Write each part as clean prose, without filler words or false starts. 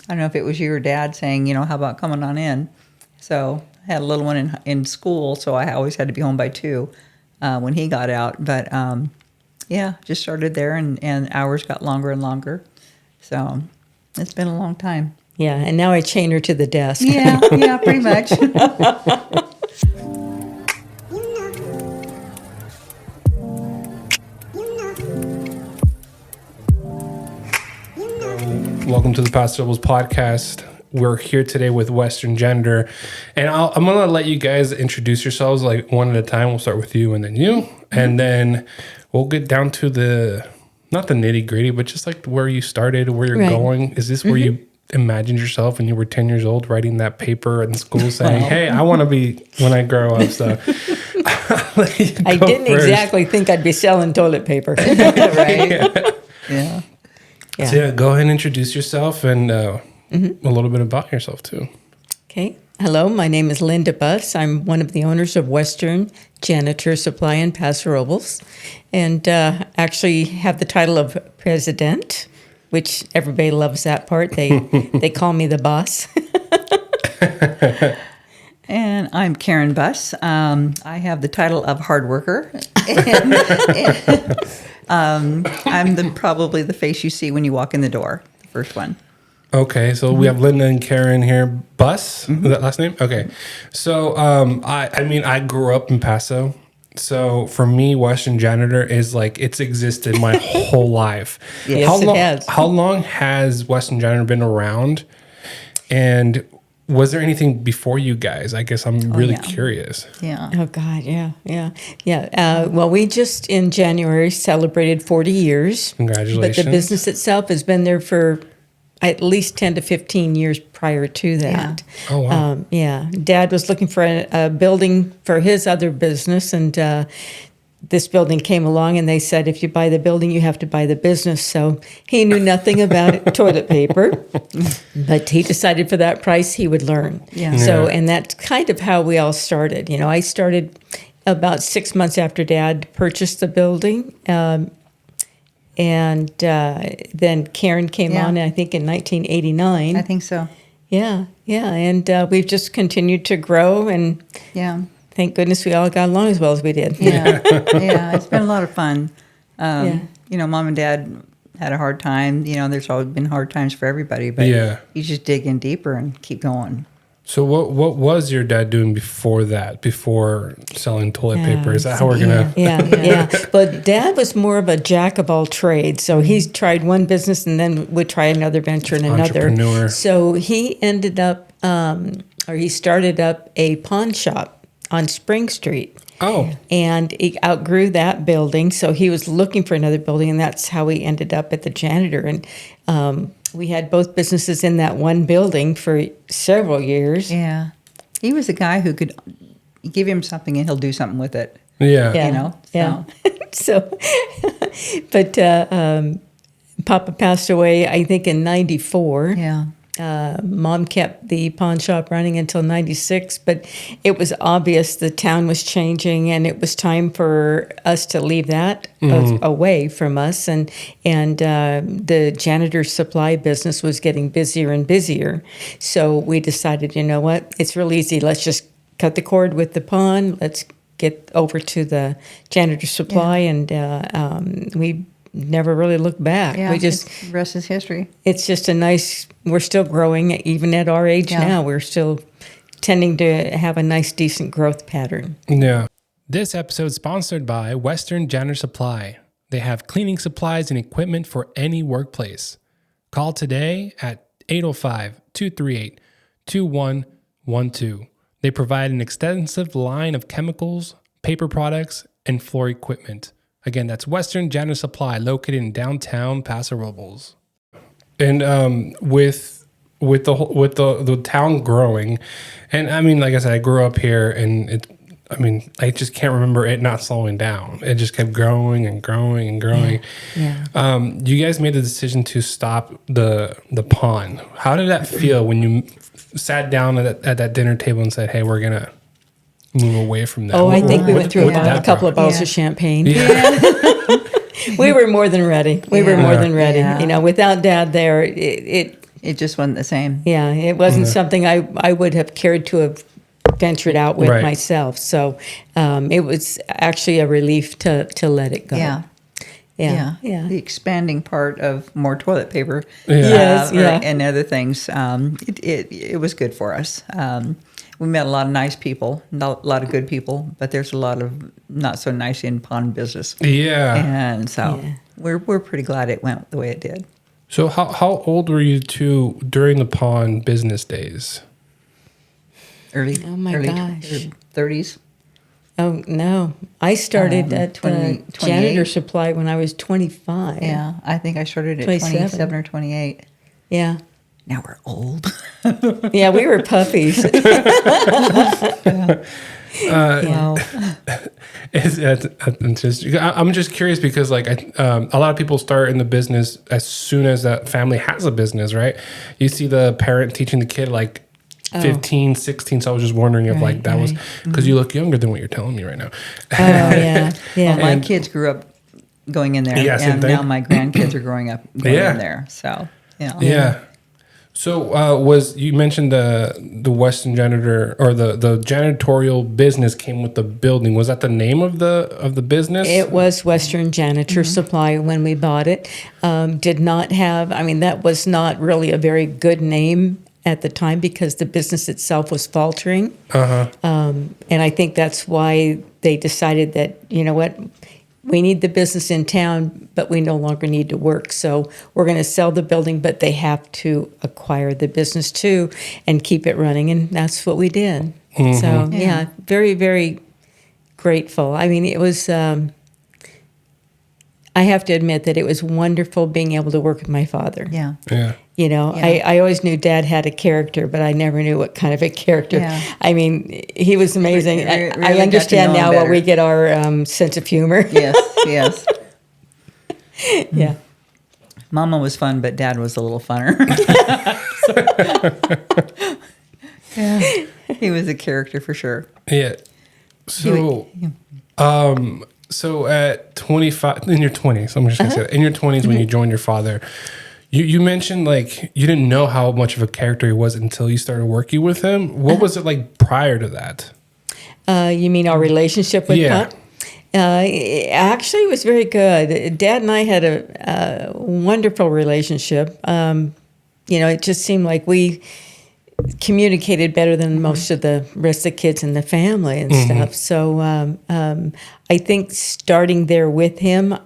I don't know if it was you or Dad saying, how about coming on in? So I had a little one in school, so I always had to be home by 2 when he got out. But just started there, and hours got longer and longer. So it's been a long time. Yeah, and now I chain her to the desk. Yeah, pretty much. Welcome to the Paso Robles Podcast. We're here today with Western Janitor, and I'm going to let you guys introduce yourselves like one at a time. We'll start with you and then you, and then we'll get down to not the nitty gritty, but just like where you started, where you're going. Is this where you imagined yourself when you were 10 years old writing that paper in school saying, hey, I want to be when I grow up? So I didn't exactly think I'd be selling toilet paper. Right? Yeah. So go ahead and introduce yourself and a little bit about yourself too. Okay. Hello, my name is Linda Buss. I'm one of the owners of Western Janitor Supply in Paso Robles, and actually have the title of president, which everybody loves that part. They call me the boss. And I'm Karen Buss. I have the title of hard worker. I'm probably the face you see when you walk in the door, the first one. Okay, so we have Linda and Karen here. Buss, is that last name? Okay. So I grew up in Paso. So for me, Western Janitor is like it's existed my whole life. Yes, it has. How long has Western Janitor been around? And was there anything before you guys? I guess I'm really curious. Yeah. Oh, God, yeah. Well, we just in January celebrated 40 years. Congratulations. But the business itself has been there for at least 10 to 15 years prior to that. Yeah. Oh, wow. Dad was looking for a building for his other business, and this building came along, and they said, if you buy the building, you have to buy the business. So he knew nothing about toilet paper, but he decided for that price he would learn. Yeah. So, and that's kind of how we all started. I started about 6 months after Dad purchased the building, and then Karen came on, I think, in 1989. I think so. Yeah, and we've just continued to grow, and thank goodness we all got along as well as we did. Yeah, it's been a lot of fun. Mom and Dad had a hard time. There's always been hard times for everybody, but you just dig in deeper and keep going. So what was your dad doing before that, before selling toilet paper? Is that how we're going to... Yeah. But Dad was more of a jack of all trades. So he's tried one business and then would try another venture and another. Entrepreneur. So he ended up, he started up a pawn shop on Spring Street. Oh. And he outgrew that building. So he was looking for another building, and that's how he ended up at the janitor. And we had both businesses in that one building for several years. Yeah. He was a guy who could give him something and he'll do something with it. Yeah. So, but Papa passed away, I think, in 94. Yeah. Mom kept the pawn shop running until 96, but it was obvious the town was changing, and it was time for us to leave that away from us. And the janitor supply business was getting busier and busier. So we decided, you know what, it's real easy. Let's just cut the cord with the pawn. Let's get over to the janitor supply, and we never really looked back. Yeah, we just the rest is history. It's just we're still growing, even at our age now. We're still tending to have a nice, decent growth pattern. Yeah. This episode is sponsored by Western Janitor Supply. They have cleaning supplies and equipment for any workplace. Call today at 805-238-2112. They provide an extensive line of chemicals, paper products, and floor equipment. Again, that's Western Janitor Supply, located in downtown Paso Robles. And with the town growing, and I mean, like I said, I grew up here, and I just can't remember it not slowing down. It just kept growing and growing and growing. Yeah. You guys made the decision to stop the pawn. How did that feel when you sat down at that dinner table and said, "Hey, we're gonna move away from that"? Oh, I think we went through a couple of bottles of champagne. Yeah. We were more than ready. We were more than ready. Yeah. Without Dad there, it It just wasn't the same. Yeah, it wasn't something I would have cared to have ventured out with myself. So it was actually a relief to let it go. Yeah. Yeah. The expanding part of more toilet paper, Yes, yeah. and other things. It was good for us. We met a lot of nice people, a lot of good people, but there's a lot of not so nice in pond business. Yeah. And so we're pretty glad it went the way it did. So how old were you two during the pond business days? Early. Oh my gosh. 30s. Oh no, I started at 28. Janitor Supply when I was 25. Yeah, I think I started at 27 or 28. Yeah. Now we're old. Yeah, we were puppies. Wow. I'm just curious because like a lot of people start in the business as soon as that family has a business, right? You see the parent teaching the kid like 15, 16. So I was just wondering if like that was because you look younger than what you're telling me right now. Oh yeah, yeah. Well, my kids grew up going in there, and now my grandkids are growing up going in there. So Yeah. So you mentioned the Western Janitor or the janitorial business came with the building. Was that the name of the business? It was Western Janitor Supply when we bought it. Did not have. I mean, that was not really a very good name at the time because the business itself was faltering. And I think that's why they decided that, you know what, we need the business in town, but we no longer need to work. So we're going to sell the building, but they have to acquire the business too and keep it running. And that's what we did. So, yeah, very, very grateful. I mean, it was, I have to admit that it was wonderful being able to work with my father. Yeah. You know, I always knew Dad had a character, but I never knew what kind of a character. Yeah. I mean, he was amazing. Really I understand now where we get our sense of humor. Yes. Yeah. Mama was fun, but Dad was a little funner. Yeah. He was a character for sure. Yeah. So, so at 25, in your 20s, I'm just gonna say that, in your 20s when you joined your father, you mentioned like you didn't know how much of a character he was until you started working with him. What was it like prior to that? You mean our relationship with Pop? Actually, it was very good. Dad and I had a wonderful relationship. You know, it just seemed like we communicated better than most of the rest of the kids in the family and stuff. So I think starting there with him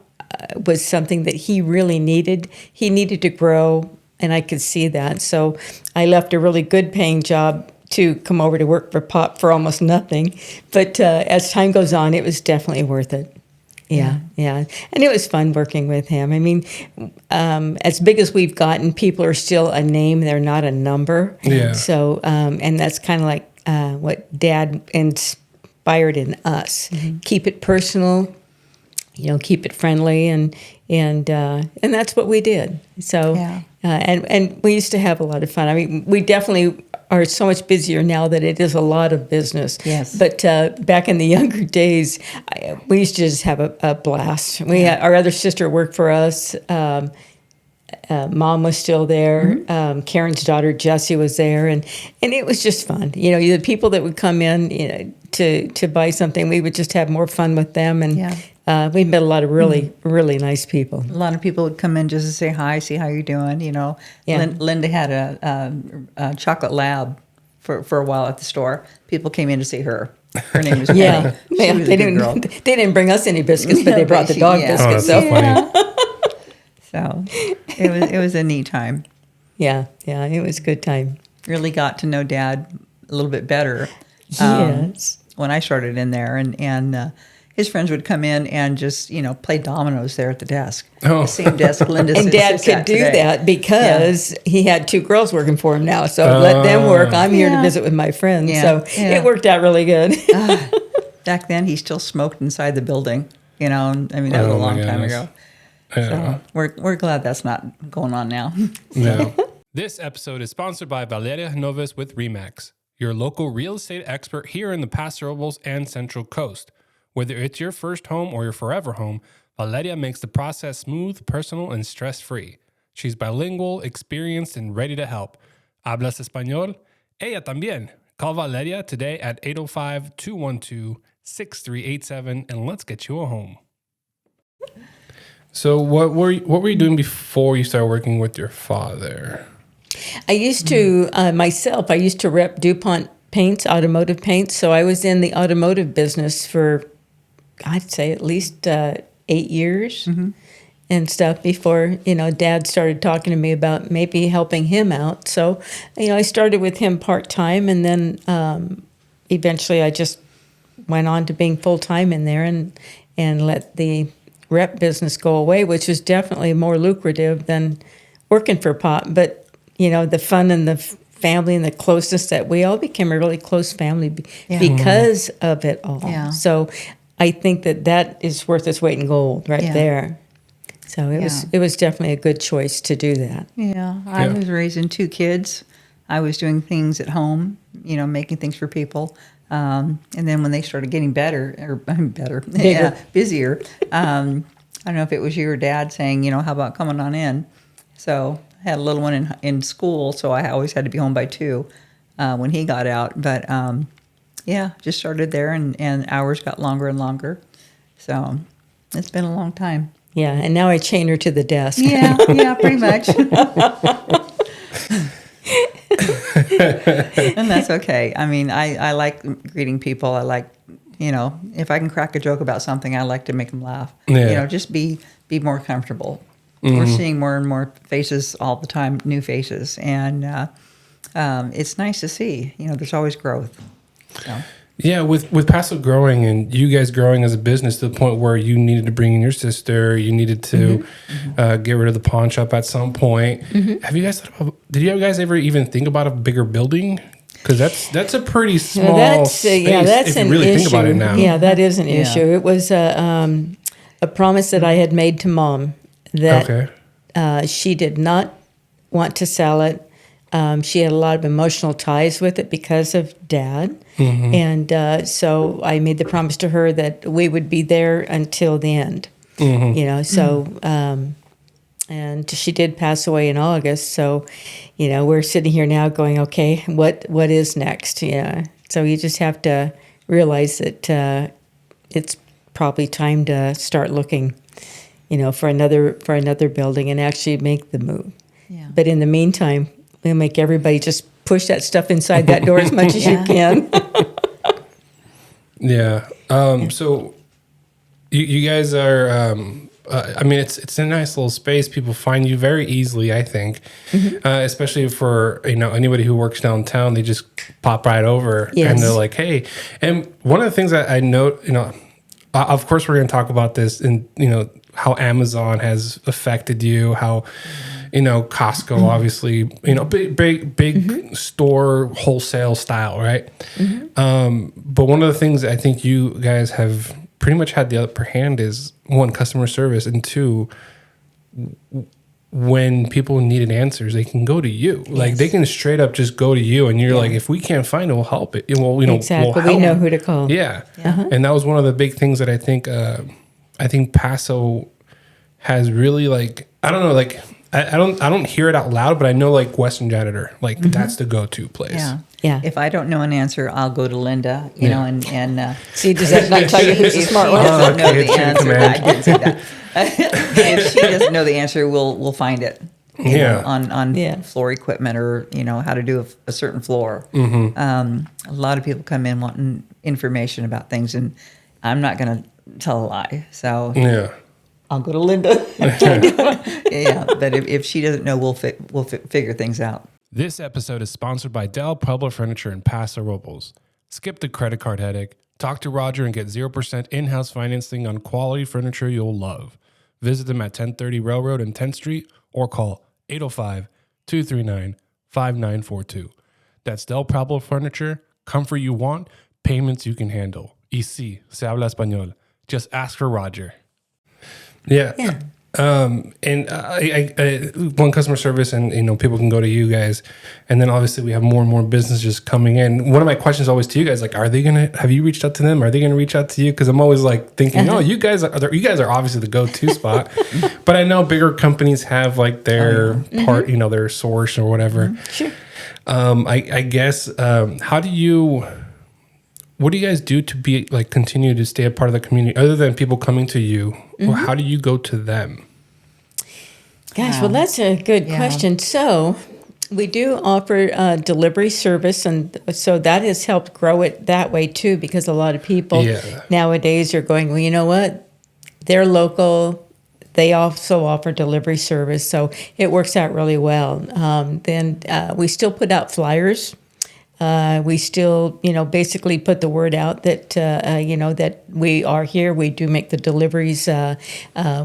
was something that he really needed. He needed to grow, and I could see that. So I left a really good paying job to come over to work for Pop for almost nothing. But as time goes on, it was definitely worth it. Yeah. And it was fun working with him. I mean, as big as we've gotten, people are still a name. They're not a number. Yeah. So, and that's kind of like what Dad inspired in us. Keep it personal, you know, keep it friendly, and that's what we did. So, and we used to have a lot of fun. I mean, we definitely are so much busier now that it is a lot of business. Yes. But back in the younger days, we used to just have a blast. We had, our other sister worked for us. Mom was still there. Karen's daughter Jessie was there, and it was just fun. You know, the people that would come in, you know, to buy something, we would just have more fun with them, and we met a lot of really really nice people. A lot of people would come in just to say hi, see how you're doing. You know, Linda had a chocolate lab for a while at the store. People came in to see her. Her name was Penny. She was a good girl. They didn't bring us any biscuits, but they brought the dog biscuits. Oh, that's so funny. So it was a neat time. Yeah, it was a good time. Really got to know Dad a little bit better. Yes. When I started in there, and his friends would come in and just, you know, play dominoes there at the desk. Oh. The same desk Linda And Dad sits could at do today. that because he had two girls working for him now. So let them work. I'm here to visit with my friends. So it worked out really good. Back then, he still smoked inside the building. You know, I mean, that was a long time ago. So we're glad that's not going on now. No. This episode is sponsored by Valeria Hinoves with RE/MAX, your local real estate expert here in the Paso Robles and Central Coast. Whether it's your first home or your forever home, Valeria makes the process smooth, personal, and stress-free. She's bilingual, experienced, and ready to help. ¿Hablas español? Ella también. Call Valeria today at 805-212-6387 and let's get you a home. So what were you doing before you started working with your father? I used to, I used to rep DuPont paints, automotive paints. So I was in the automotive business for, I'd say at least 8 years and stuff before, Dad started talking to me about maybe helping him out. So, I started with him part-time and then eventually I just went on to being full-time in there and let the rep business go away, which was definitely more lucrative than working for Pop. But, the fun and the family and the closeness that we all became a really close family because of it all. Yeah. So I think that is worth its weight in gold right there. So it was definitely a good choice to do that. Yeah, I was raising 2 kids. I was doing things at home, making things for people. And then when they started getting busier, I don't know if it was you or Dad saying, how about coming on in? So I had a little one in school, so I always had to be home by 2 when he got out. But just started there, and hours got longer and longer. So it's been a long time. Yeah, and now I chain her to the desk. Yeah, pretty much. And that's okay. I mean, I like greeting people. I like, if I can crack a joke about something, I like to make them laugh. Yeah. Just be more comfortable. We're seeing more and more faces all the time, new faces. And it's nice to see. There's always growth. So. Yeah, with Paso growing and you guys growing as a business to the point where you needed to bring in your sister, you needed to get rid of the pawn shop at some point. Have you guys did you guys ever even think about a bigger building? Because that's a pretty small space that's if you an really issue. think about it now. Yeah, that is an issue. It was a promise that I had made to Mom that she did not want to sell it. She had a lot of emotional ties with it because of Dad. And so I made the promise to her that we would be there until the end. And she did pass away in August. So, we're sitting here now going, okay, what is next? Yeah. So you just have to realize that it's probably time to start looking, for another building and actually make the move. Yeah. But in the meantime, we'll make everybody just push that stuff inside that door as much as you can. So you guys are, it's a nice little space. People find you very easily, I think, especially for, anybody who works downtown, they just pop right over and they're like, hey. And one of the things that I note, of course we're going to talk about this and, how Amazon has affected you, how, Costco, obviously, big store wholesale style, right? But one of the things I think you guys have pretty much had the upper hand is 1, customer service, and 2, when people needed answers, they can go to you. Like they can straight up just go to you, and you're like, if we can't find it, we'll help it. Exactly. We'll help. We know who to call. Yeah. And that was one of the big things that I think Paso has really I don't know, I don't hear it out loud, but I know Western Janitor, that's the go-to place. Yeah. If I don't know an answer, I'll go to Linda, and See, does that not tell you who's the smart one? doesn't know the chain of answer, command. I didn't say that. If she doesn't know the answer, we'll find it. On floor equipment or how to do a certain floor. A lot of people come in wanting information about things, and I'm not going to tell a lie. So I'll go to Linda. But if she doesn't know, we'll figure things out. This episode is sponsored by Pueblo Furniture in Paso Robles. Skip the credit card headache. Talk to Roger and get 0% in-house financing on quality furniture you'll love. Visit them at 1030 Railroad and 10th Street or call 805-239-5942. That's Del Pueblo Furniture. Comfort you want, payments you can handle. Y sí, se habla español. Just ask for Roger. Yeah. And one customer service, and people can go to you guys, and then obviously we have more and more businesses coming in. One of my questions always to you guys, like, have you reached out to them? Are they gonna reach out to you? Because I'm always like thinking, oh, you guys are obviously the go-to spot, but I know bigger companies have like their part, their source or whatever. Sure. I guess what do you guys do to be like continue to stay a part of the community other than people coming to you? Or how do you go to them? Gosh, well, that's a good question. So we do offer delivery service, and so that has helped grow it that way too, because a lot of people nowadays are going, well, you know what? They're local. They also offer delivery service, so it works out really well. Then we still put out flyers. We still, basically put the word out that, that we are here. We do make the deliveries.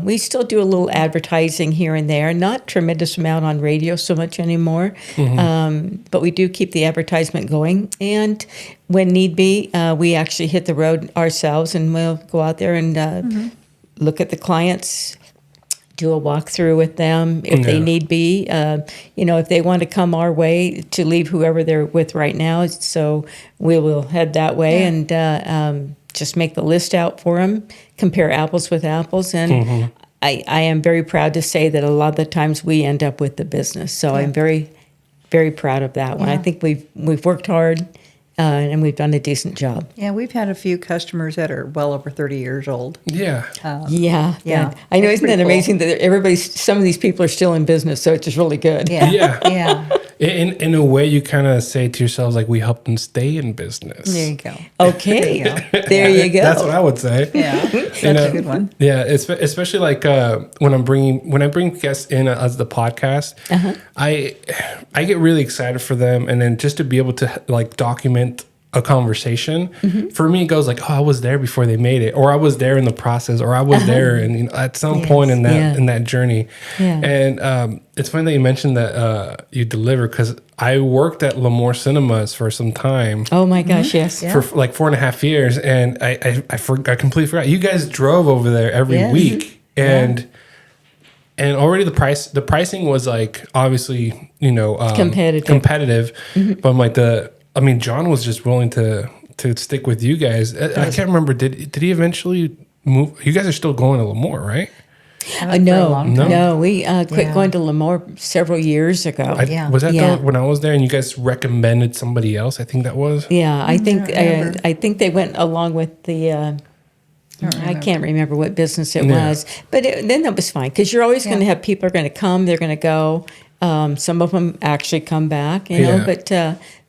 We still do a little advertising here and there, not tremendous amount on radio so much anymore. But we do keep the advertisement going. And when need be, we actually hit the road ourselves, and we'll go out there and look at the clients, do a walkthrough with them if they need be. If they want to come our way to leave whoever they're with right now, so we will head that way and just make the list out for them, compare apples with apples. And I am very proud to say that a lot of the times we end up with the business. So I'm very, very proud of that one. I think we've worked hard. And we've done a decent job. Yeah, we've had a few customers that are well over 30 years old. Yeah. Yeah. I know, isn't that amazing that some of these people are still in business, so it's just really good. Yeah. In a way, you kind of say to yourselves, like, we help them stay in business. There you go. Okay. There you go. That's what I would say. Yeah. That's a good one. Yeah, especially like when I bring guests in as the podcast, I get really excited for them, and then just to be able to like document a conversation for me, it goes like, oh, I was there before they made it, or I was there in the process, or I was there and at some point in that journey. And it's funny that you mentioned that you deliver, because I worked at Lemoore Cinemas for some time. Oh my gosh, yes. For like 4.5 years, and I completely forgot. You guys drove over there every week, and already the pricing was like obviously competitive, but I'm like John was just willing to stick with you guys. I can't remember. Did he eventually move? You guys are still going to Lemoore, right? No. We quit going to Lemoore several years ago. Was that when I was there, and you guys recommended somebody else? I think that was. Yeah, I think they went along with the. I can't remember what business it was, but then that was fine, because you're always going to have people are going to come, they're going to go. Some of them actually come back,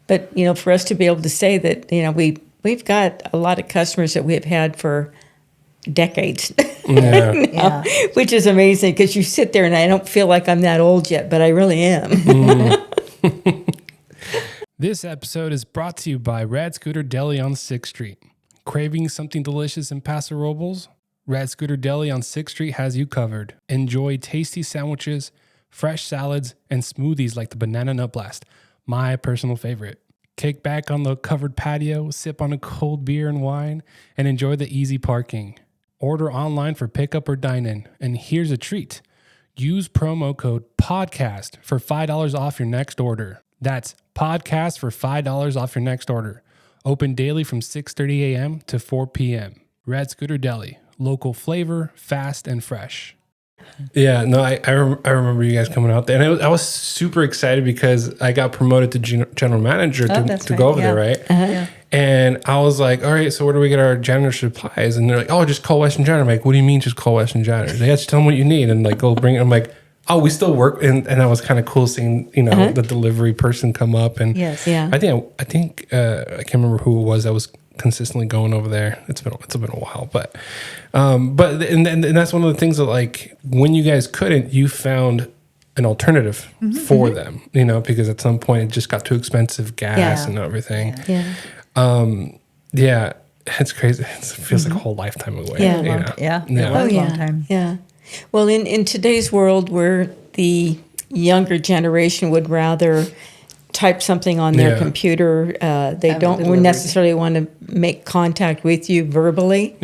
But for us to be able to say that, we've got a lot of customers that we've had for decades, which is amazing, because you sit there and I don't feel like I'm that old yet, but I really am. This episode is brought to you by Rad Scooter Deli on 6th Street. Craving something delicious in Paso Robles? Rad Scooter Deli on 6th Street has you covered. Enjoy tasty sandwiches, fresh salads, and smoothies like the Banana Nut Blast, my personal favorite. Kick back on the covered patio, sip on a cold beer and wine, and enjoy the easy parking. Order online for pickup or dine-in. And here's a treat. Use promo code PODCAST for $5 off your next order. That's PODCAST for $5 off your next order. Open daily from 6:30 a.m. to 4 p.m. Rad Scooter Deli. Local flavor, fast and fresh. Yeah, no, I remember you guys coming out there, and I was super excited because I got promoted to general manager to go over there, right? And I was like, all right, so where do we get our janitor supplies? And they're like, oh, just call Western Janitor. I'm like, what do you mean just call Western Janitor? They just tell them what you need and like go bring it. I'm like, oh, we still work, and that was kind of cool seeing the delivery person come up, and I think I can't remember who it was that was consistently going over there. It's been a while, but that's one of the things that, like, when you guys couldn't, you found an alternative for them, because at some point it just got too expensive, gas and everything. It's crazy. It feels like a whole lifetime away. Long time. Yeah. Well, in today's world, where the younger generation would rather type something on their computer, they don't necessarily want to make contact with you verbally.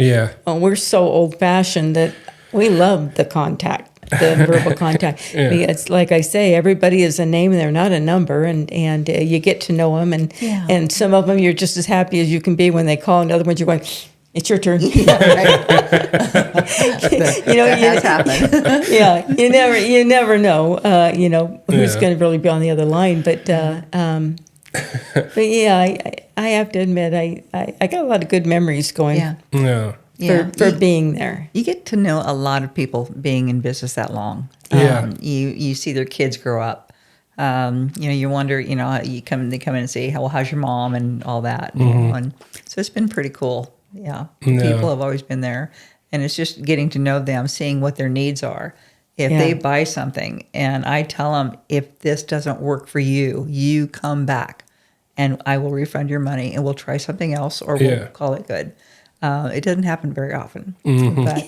We're so old-fashioned that we love the contact. the verbal contact. It's like I say, everybody is a name; they're not a number, and you get to know them, and some of them you're just as happy as you can be when they call, and other ones you're going, it's your turn. That has happened. Yeah, you never know, who's going to really be on the other line. But yeah, I have to admit, I got a lot of good memories going. For being there. You get to know a lot of people being in business that long. You see their kids grow up. You wonder, they come in and say, well, how's your mom and all that. And so it's been pretty cool. Yeah. People have always been there. And it's just getting to know them, seeing what their needs are. If they buy something and I tell them, if this doesn't work for you, you come back and I will refund your money and we'll try something else or we'll call it good. It doesn't happen very often, but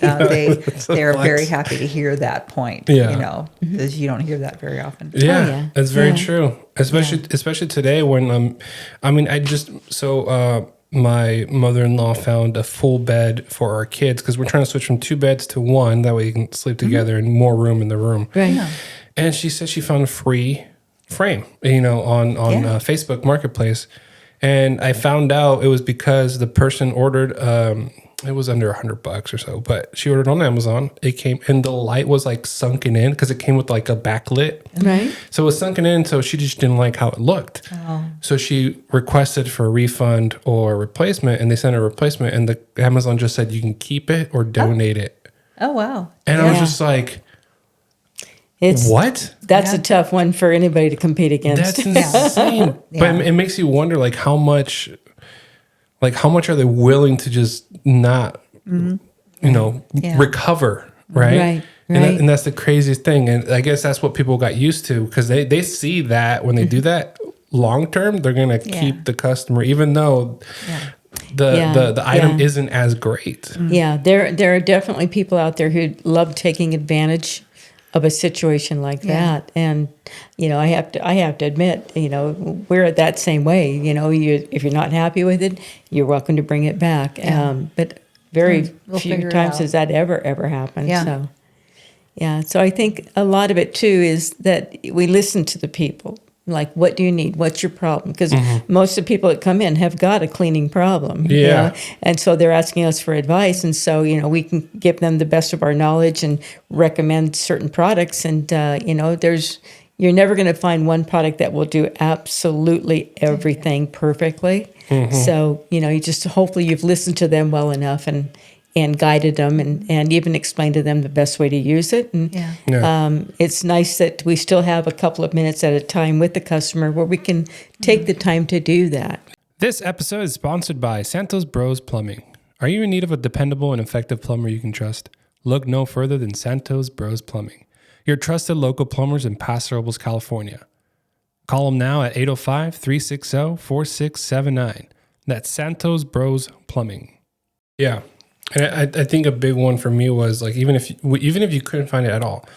they are very happy to hear that point, because you don't hear that very often. Yeah, that's very true. Especially today when, my mother-in-law found a full bed for our kids because we're trying to switch from 2 beds to 1. That way you can sleep together and more room in the room. Right. Yeah. And she said she found a free frame, on Facebook Marketplace. And I found out it was because the person ordered, it was under $100 or so, but she ordered on Amazon. It came and the light was like sunken in because it came with like a backlit. Right. So it was sunken in. So she just didn't like how it looked. Oh. So she requested for a refund or replacement and they sent a replacement and the Amazon just said you can keep it or donate it. Oh, wow. And I was just like, what? That's a tough one for anybody to compete against. That's insane. But it makes you wonder, like how much are they willing to just not, recover, right? Right. And that's the craziest thing. And I guess that's what people got used to because they see that when they do that long term, they're gonna keep the customer, even though the item isn't as great. Yeah, there are definitely people out there who love taking advantage of a situation like that. And, I have to admit, we're that same way. If you're not happy with it, you're welcome to bring it back. But very few times has that ever happened. Yeah. So I think a lot of it too is that we listen to the people. Like, what do you need? What's your problem? Because most of the people that come in have got a cleaning problem. Yeah. And so they're asking us for advice. And so, we can give them the best of our knowledge and recommend certain products. And, you're never going to find one product that will do absolutely everything perfectly. So, you just hopefully you've listened to them well enough and guided them and even explained to them the best way to use it. And it's nice that we still have a couple of minutes at a time with the customer where we can take the time to do that. This episode is sponsored by Santos Bros Plumbing. Are you in need of a dependable and effective plumber you can trust? Look no further than Santos Bros Plumbing, your trusted local plumbers in Paso Robles, California. Call them now at 805-360-4679. That's Santos Bros Plumbing. Yeah. And I think a big one for me was like even if you couldn't find it at all,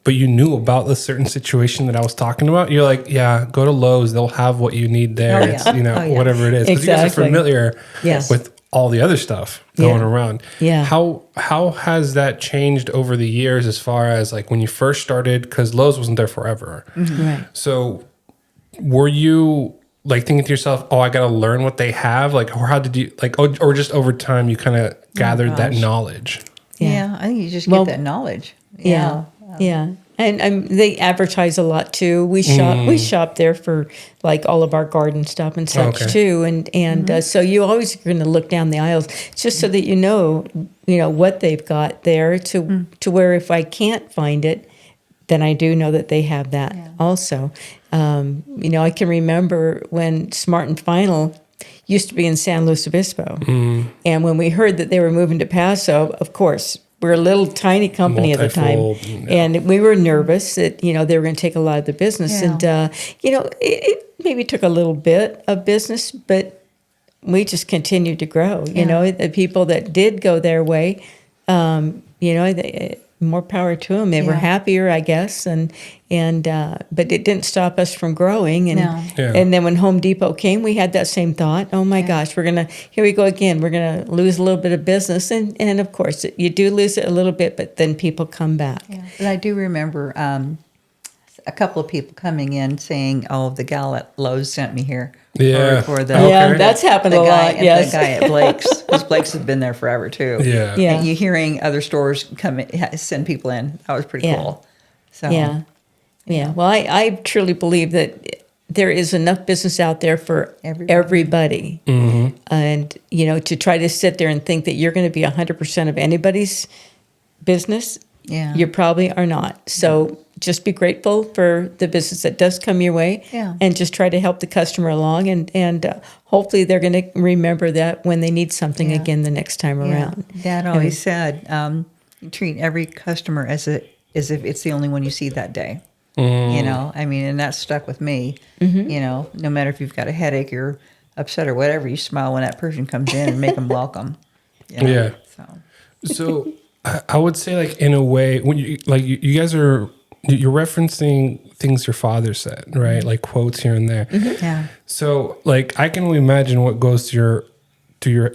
but you knew about the certain situation that I was talking about, you're like, go to Lowe's, they'll have what you need there. It's whatever it is, because you guys are familiar with all the other stuff going around. Yeah. How has that changed over the years as far as like when you first started? Because Lowe's wasn't there forever, right? So were you like thinking to yourself, I got to learn what they have? Like, or how did you or just over time you kind of gathered that knowledge? Yeah, I think you just get that knowledge. Yeah. And they advertise a lot too. We shop there for like all of our garden stuff and such too. And so you always are going to look down the aisles just so that you know what they've got there to where if I can't find it, then I do know that they have that also. I can remember when Smart and Final used to be in San Luis Obispo. And when we heard that they were moving to Paso, of course, we're a little tiny company at the time. And we were nervous that, they were going to take a lot of the business. And, it maybe took a little bit of business, but we just continued to grow. The people that did go their way, more power to them. They were happier, I guess, and but it didn't stop us from growing. And No. and then when Home Depot came, we had that same thought. Oh my gosh, here we go again. We're gonna lose a little bit of business, and of course you do lose it a little bit, but then people come back. Yeah. But I do remember a couple of people coming in saying, "Oh, the gal at Lowe's sent me here." Yeah. Or the That's happened the a guy, lot. Yes. The guy at Blake's, because Blake's has been there forever too. Yeah. Yeah. And you hearing other stores send people in. That was pretty cool. So Yeah. Well, I truly believe that there is enough business out there for everybody. And, to try to sit there and think that you're going to be 100% of anybody's business, you probably are not. So just be grateful for the business that does come your way, and just try to help the customer along. And hopefully they're going to remember that when they need something again the next time around. Dad always said, treat every customer as if it's the only one you see that day. And that stuck with me. No matter if you've got a headache or upset or whatever, you smile when that person comes in and make them welcome. Yeah. So I would say, like, in a way, when you guys you're referencing things your father said, right? Like quotes here and there. Yeah. So, like, I can only imagine what goes through your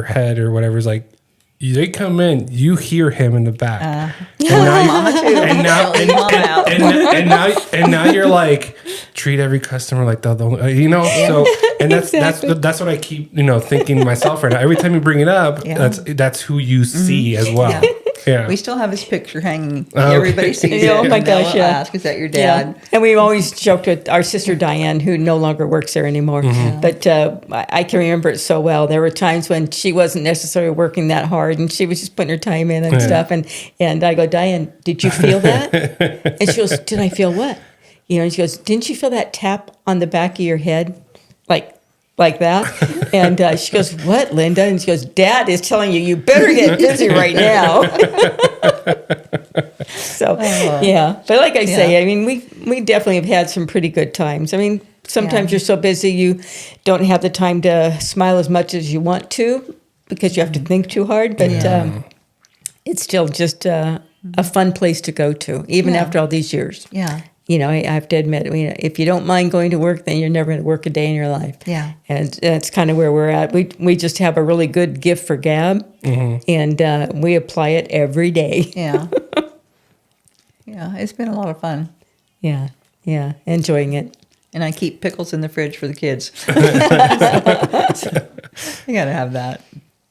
head or whatever. Is like, they come in, you hear him in the back, and now you're like, treat every customer like the So, and that's what I keep thinking to myself right now. Every time you bring it up, that's who you see as well. Yeah. We still have his picture hanging. Everybody sees it. Oh my gosh, ask, is that your dad? Yeah. And we've always joked with our sister Diane, who no longer works there anymore. But I can remember it so well. There were times when she wasn't necessarily working that hard, and she was just putting her time in and stuff. And I go, Diane, did you feel that? And she goes, did I feel what? And she goes, didn't you feel that tap on the back of your head? Like that. And she goes, what, Linda? And she goes, Dad is telling you better get busy right now. So, But like I say, I mean, we definitely have had some pretty good times. I mean, sometimes you're so busy you don't have the time to smile as much as you want to because you have to think too hard. But it's still just a fun place to go to, even after all these years. Yeah. I have to admit, if you don't mind going to work, then you're never going to work a day in your life. Yeah. And that's kind of where we're at. We just have a really good gift for gab, and we apply it every day. Yeah. It's been a lot of fun. Yeah, enjoying it. And I keep pickles in the fridge for the kids. I got to have that.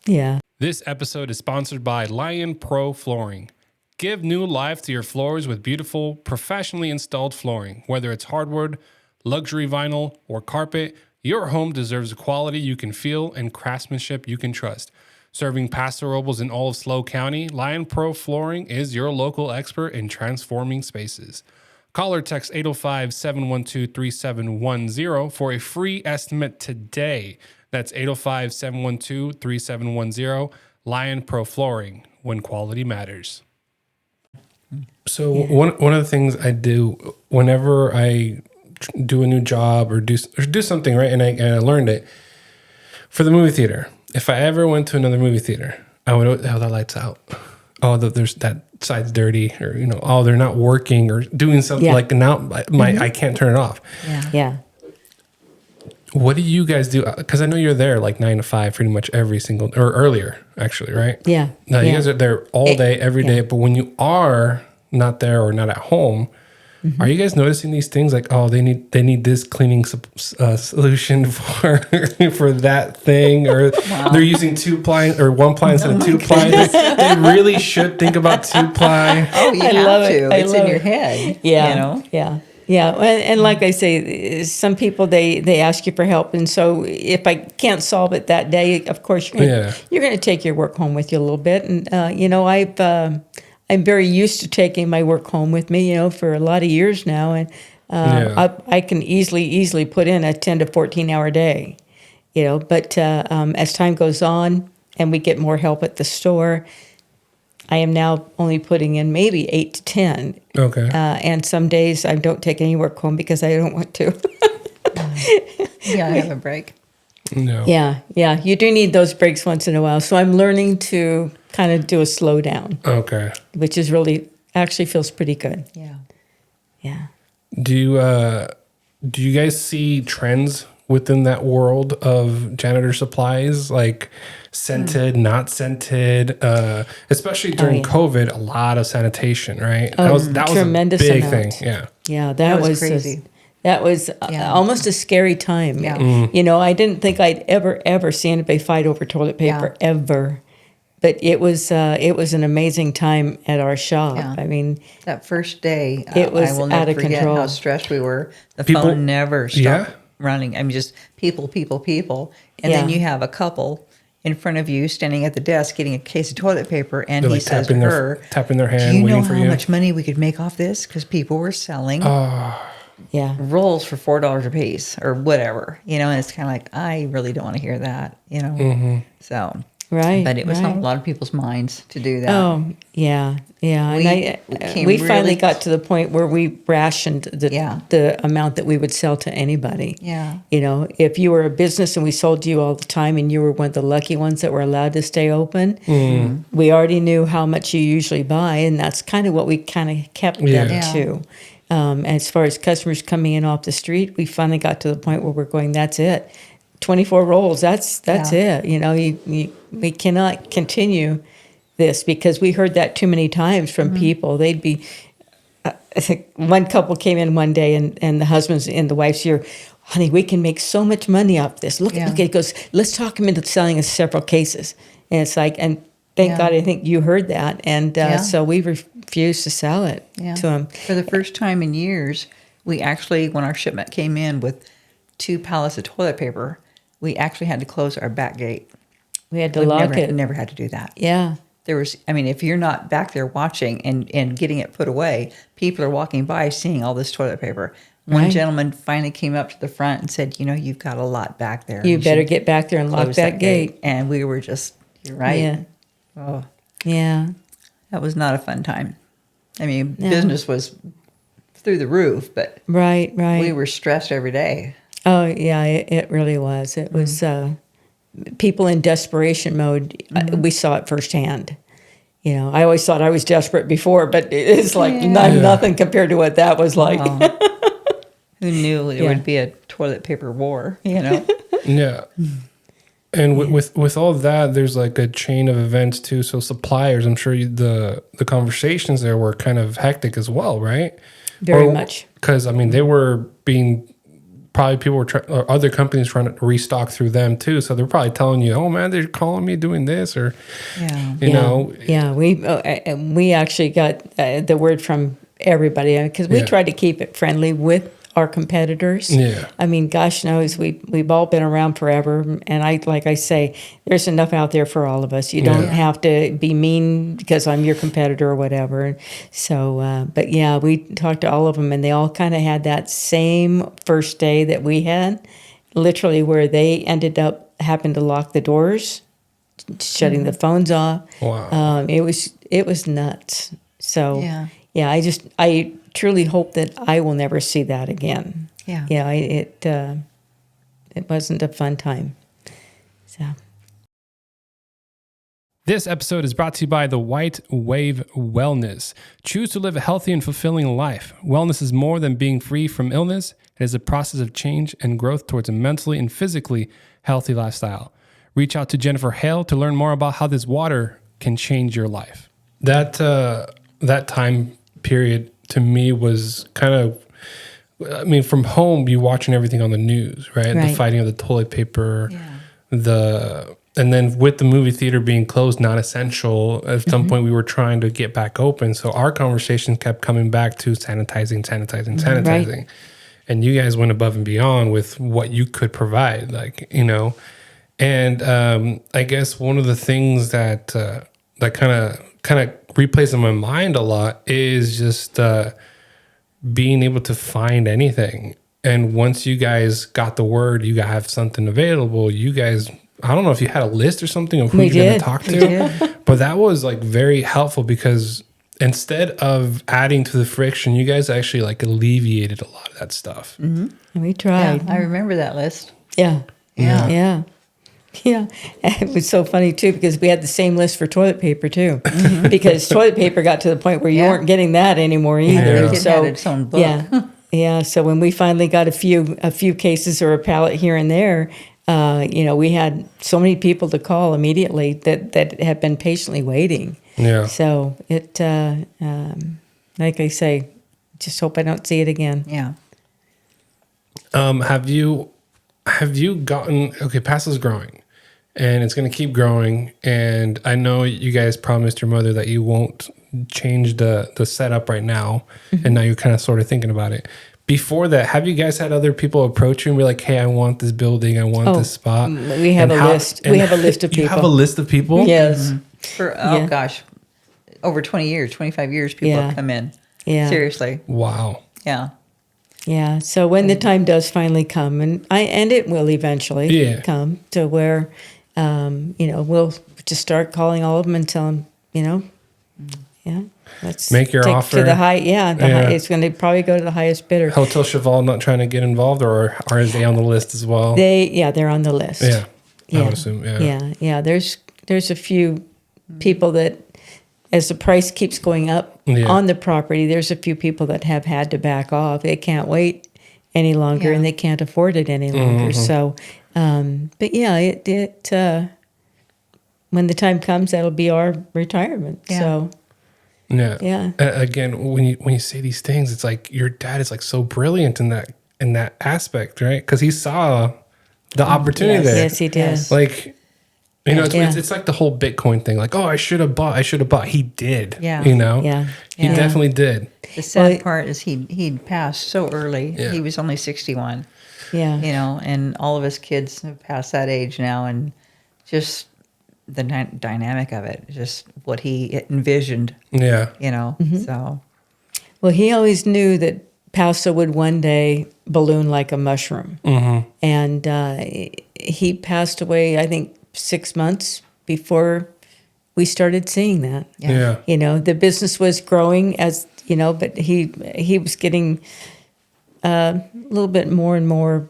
Yeah. This episode is sponsored by Lion Pro Flooring. Give new life to your floors with beautiful, professionally installed flooring. Whether it's hardwood, luxury vinyl, or carpet, your home deserves a quality you can feel and craftsmanship you can trust. Serving Paso Robles and all of SLO County, Lion Pro Flooring is your local expert in transforming spaces. Call or text 805-712-3710 for a free estimate today. That's 805-712-3710. Lion Pro Flooring, when quality matters. So one of the things I do whenever I do a new job or do something, right, and I learned it for the movie theater. If I ever went to another movie theater, I would, the lights out. There's that side's dirty, or they're not working or doing something like now. I can't turn it off. Yeah. What do you guys do? Because I know you're there like 9 to 5 pretty much every single, or earlier actually, right? Yeah. No, you guys are there all day, every day. But when you are not there or not at home, are you guys noticing these things like, they need this cleaning solution for that thing, or they're using 2-ply or 1-ply instead of 2-ply? They really should think about 2-ply. Oh, you have to. It's in your head. Yeah. Yeah, and like I say, some people they ask you for help, and so if I can't solve it that day, of course you're going to take your work home with you a little bit, and I'm very used to taking my work home with me, for a lot of years now, and I can easily put in a 10 to 14 hour day, But as time goes on and we get more help at the store, I am now only putting in maybe 8 to 10. Okay. And some days I don't take any work home because I don't want to. I have a break. No. Yeah. You do need those breaks once in a while. So I'm learning to kind of do a slow down, Okay. which is really actually feels pretty good. Yeah. Yeah. Do you guys see trends within that world of janitor supplies, like scented, not scented, especially during COVID, a lot of sanitation, right? Oh, that was tremendous a big amount. thing. Yeah. Yeah, That was crazy. That was Yeah. almost a scary time. Yeah. You know, I didn't think I'd ever see anybody fight over toilet paper ever. But it was an amazing time at our shop. Yeah. I mean, That first day, It was I will out never of forget control. how stressed we were. The People- phone never stopped Yeah. running. I mean, just people. And then Yeah. you have a couple in front of you standing at the desk getting a case of toilet paper, and They're he like says to tapping her, their "Do hand, you know waiting how for you." much money we could make off this? Because people were selling yeah. rolls for $4 a piece or whatever, and it's kind of like, I really don't want to hear that, So, Right. but it was on right. a lot of people's minds to do that. Oh, yeah. And We we came finally really- got to the point where we rationed Yeah. the amount that we would sell to anybody. Yeah. You know, if you were a business and we sold to you all the time and you were one of the lucky ones that were allowed to stay open, we already knew how much you usually buy, and that's kind of what we kind of kept them Yeah. to. As far as customers coming in off the street, we finally got to the point where we're going, that's it. 24 rolls, that's Yeah. it. You know, we cannot continue this because we heard that too many times from people. They'd be, I think one couple came in one day and the husband's and the wife's here, honey, we can make so much money off this. Look, Yeah. it goes, let's talk him into selling us several cases. And it's like, and thank Yeah. God, I think you heard that. And so we refused to sell it to him. For the first time in years, we actually, when our shipment came in with 2 pallets of toilet paper, we actually had to close our back gate. We had to We've lock never, it. never had to do that. Yeah. There was, if you're not back there watching and getting it put away, people are walking by seeing all this toilet paper. One Right. gentleman finally came up to the front and said, you've got a lot back there. You better should get back there and lock close that gate. And we were just, you're right. Yeah. Oh, Yeah. that was not a fun time. Business was through the roof, but Right. we were stressed every day. Oh, yeah, it really was. It was people in desperation mode. We saw it firsthand. You know, I always thought I was desperate before, but it's like nothing compared to what that was like. Oh. Who knew there would be a toilet paper war, Yeah. And with all that, there's like a chain of events too. So suppliers, I'm sure the conversations there were kind of hectic as well, right? Very much. Because they were being probably people were or other companies trying to restock through them too. So they're probably telling you, "Oh man, they're calling me doing this," or you know. Yeah, we actually got the word from everybody because we tried to keep it friendly with our competitors. Yeah. Gosh knows we've all been around forever, and like I say, there's enough out there for all of us. You don't have to be mean because I'm your competitor or whatever. So, but yeah, we talked to all of them, and they all kind of had that same first day that we had, literally where they ended up having to lock the doors, shutting the phones off. Wow. It was nuts. So Yeah. I truly hope that I will never see that again. Yeah. Yeah, it wasn't a fun time. So This episode is brought to you by the White Wave Wellness. Choose to live a healthy and fulfilling life. Wellness is more than being free from illness. It is a process of change and growth towards a mentally and physically healthy lifestyle. Reach out to Jennifer Hale to learn more about how this water can change your life. That time period to me was kind of, from home, you watching everything on the news, right? The fighting of the toilet paper, and then with the movie theater being closed, not essential, at some point we were trying to get back open. So our conversation kept coming back to sanitizing. Right. And you guys went above and beyond with what you could provide, and I guess one of the things that kind of replays in my mind a lot is just being able to find anything. And once you guys got the word, you have something available, you guys, I don't know if you had a list or something of who you're going to talk to, but that was very helpful because instead of adding to the friction, you guys actually alleviated a lot of that stuff. we tried. I remember that list. Yeah. Yeah. Yeah. Yeah. And it was so funny too because we had the same list for toilet paper too. Because toilet paper got to the point where you Yeah. weren't getting that anymore either. Yeah. It So had its own book. yeah. Yeah. So when we finally got a few cases or a pallet here and there, we had so many people to call immediately that had been patiently waiting. Yeah. So it like I say, just hope I don't see it again. Yeah. Have you gotten, okay, Paso's growing and it's going to keep growing. And I know you guys promised your mother that you won't change the setup right now. And now you're kind of sort of thinking about it. Before that, have you guys had other people approach you and be like, hey, I want this building. I want this spot. We have And a list. We have a list of You people. have a list of people? Yes. For, Yeah. gosh, over 20 years, 25 years, people Yeah. have come in. Yeah. Seriously. Wow. Yeah. Yeah. So when the time does finally come, and it will eventually come to where, we'll just start calling all of them and tell them, yeah, let's Make your take offer. to the high. Yeah, Yeah. it's going to probably go to the highest bidder. Hotel Cheval not trying to get involved, or is they on the list as well? They're on the list. Yeah. Yeah. I would assume. Yeah. Yeah. There's a few people that, as the price keeps going up on the property, there's a few people that have had to back off. They can't wait any longer, Yeah. and they can't afford it any longer. So, but yeah, it when the time comes, that'll be our retirement. Yeah. So, Yeah. yeah. Again, when you say these things, it's like your dad is like so brilliant in that aspect, right? Because he saw the opportunity there. Yes, he did. Yes. Like, it's, Yeah. it's like the whole Bitcoin thing. Like, oh, I should have bought. He did. Yeah. Yeah. He Yeah. definitely did. The sad Well, part is he'd passed so early. Yeah. He was only 61, Yeah. and all of his kids have passed that age now, and just the dynamic of it, just what he envisioned, Yeah. So Well, he always knew that Paso would one day balloon like a mushroom. Mm-hmm. And he passed away, I think, 6 months before we started seeing that. Yeah. The business was growing but he was getting a little bit more and more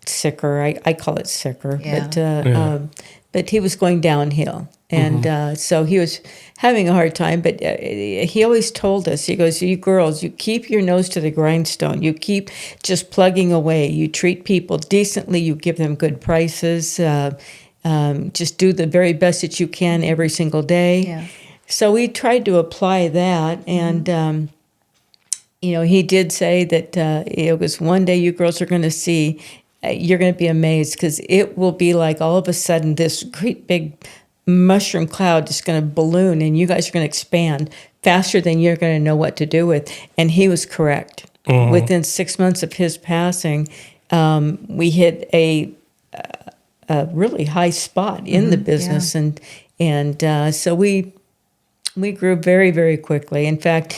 sicker. I call it sicker, Yeah. but he was going downhill. And so he was having a hard time, but he always told us, he goes, you girls, you keep your nose to the grindstone. You keep just plugging away. You treat people decently. You give them good prices. Just do the very best that you can every single day. Yeah. So we tried to apply that. And, he did say that it was one day you girls are going to see, you're going to be amazed because it will be like all of a sudden this great big mushroom cloud is going to balloon and you guys are going to expand faster than you're going to know what to do with. And he was correct. Within 6 months of his passing, we hit a really high spot in the business. And so we grew very, very quickly. In fact,